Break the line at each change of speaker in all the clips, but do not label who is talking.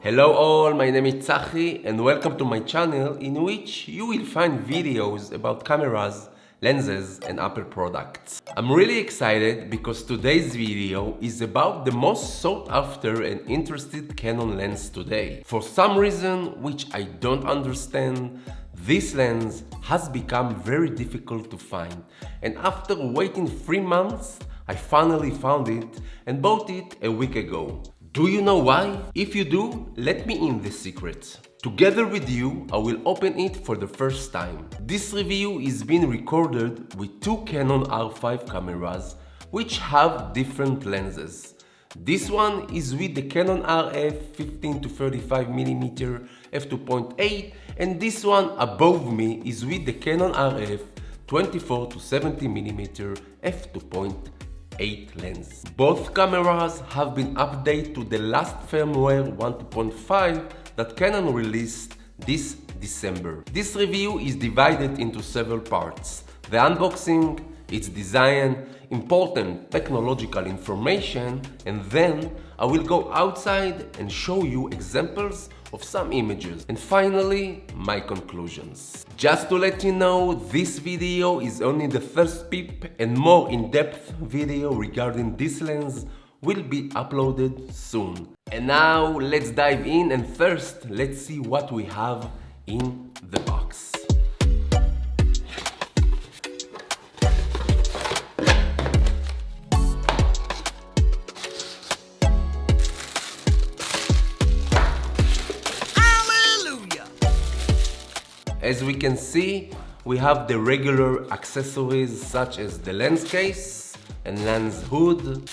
Hello all, my name is Tzachi and welcome to my channel in which you will find videos about cameras, lenses and Apple products. I'm really excited because today's video is about the most sought after and interested Canon lens today. For some reason which I don't understand, this lens has become very difficult to find, and after waiting 3 months, I finally found it and bought it a week ago. Do you know why? If you do, let me in the secret. Together with you, I will open it for the first time. This review is being recorded with two Canon R5 cameras which have different lenses. This one is with the Canon RF 15-35mm f2.8 and this one above me is with the Canon RF 24-70mm f2.8 lens. Both cameras have been updated to the last firmware 1.5 that Canon released this December. This review is divided into several parts: the unboxing, its design, important technological information, and then I will go outside and show you examples of some images, and finally my conclusions. Just to let you know, this video is only the first peep, and more in-depth video regarding this lens will be uploaded soon. And now let's dive in, and first let's see what we have in the box. As we can see, we have the regular accessories such as the lens case and lens hood.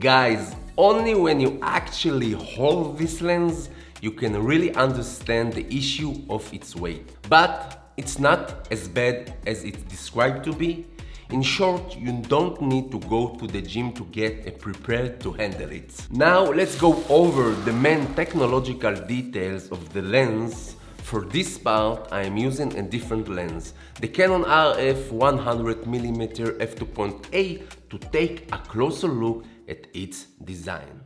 Guys, only when you actually hold this lens, you can really understand the issue of its weight. But it's not as bad as it's described to be. In short, you don't need to go to the gym to get prepared to handle it. Now let's go over the main technological details of the lens. For this part, I am using a different lens, the Canon RF 100mm f2.8, to take a closer look at its design.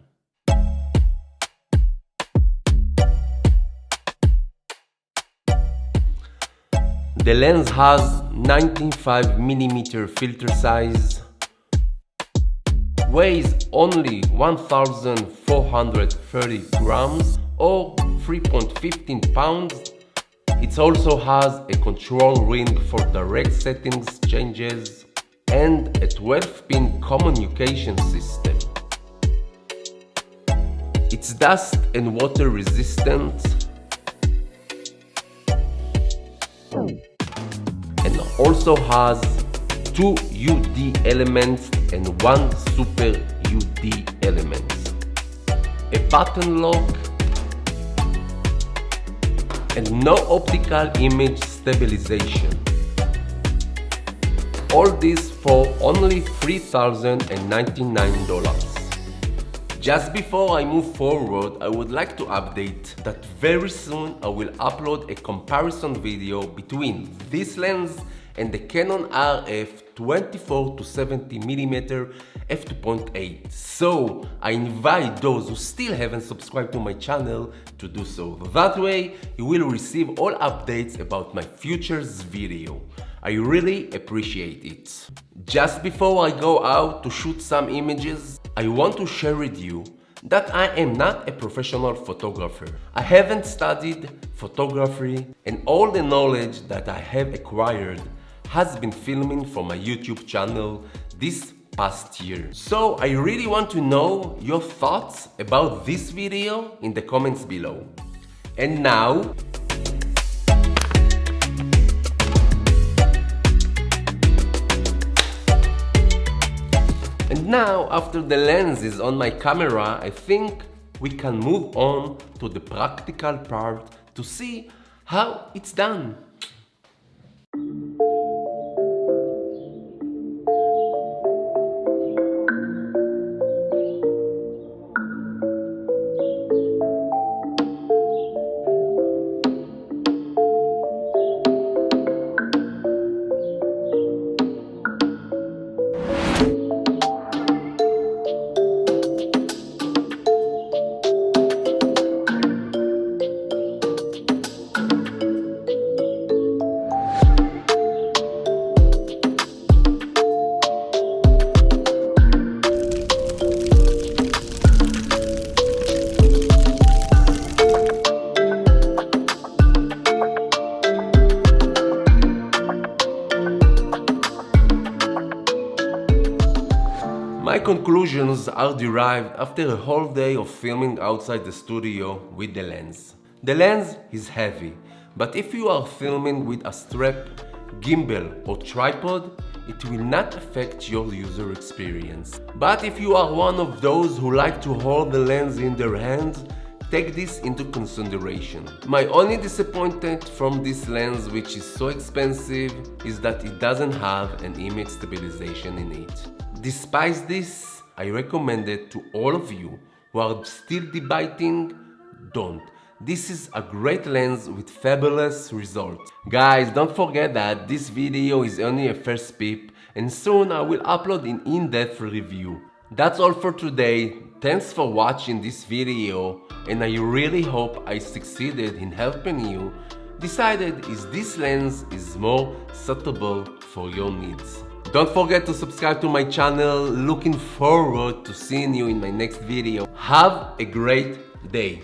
The lens has 95mm filter size, weighs only 1,430 grams or 3.15 pounds. It also has a control ring for direct settings changes and a 12-pin communication system. It's dust and water resistant and also has 2 UD elements and 1 Super UD element, a button lock, and no optical image stabilization. All this for only $3,099. Just before I move forward, I would like to update that very soon I will upload a comparison video between this lens and the Canon RF 24-70mm f2.8. So I invite those who still haven't subscribed to my channel to do so. That way you will receive all updates about my future video. I really appreciate it. Just before I go out to shoot some images, I want to share with you that I am not a professional photographer. I haven't studied photography, and all the knowledge that I have acquired has been filming for my YouTube channel this past year. So I really want to know your thoughts about this video in the comments below. And now, after the lens is on my camera, I think we can move on to the practical part to see how it's done. conclusions are derived after a whole day of filming outside the studio with the lens. The lens is heavy, but if you are filming with a strap, gimbal or tripod, it will not affect your user experience. But if you are one of those who like to hold the lens in their hands, take this into consideration. My only disappointment from this lens, which is so expensive, is that it doesn't have an image stabilization in it. Despite this, I recommend it to all of you who are still debating. Don't. This is a great lens with fabulous results. Guys, don't forget that this video is only a first peep, and soon I will upload an in-depth review. That's all for today. Thanks for watching this video, and I really hope I succeeded in helping you decide if this lens is more suitable for your needs. Don't forget to subscribe to my channel. Looking forward to seeing you in my next video. Have a great day.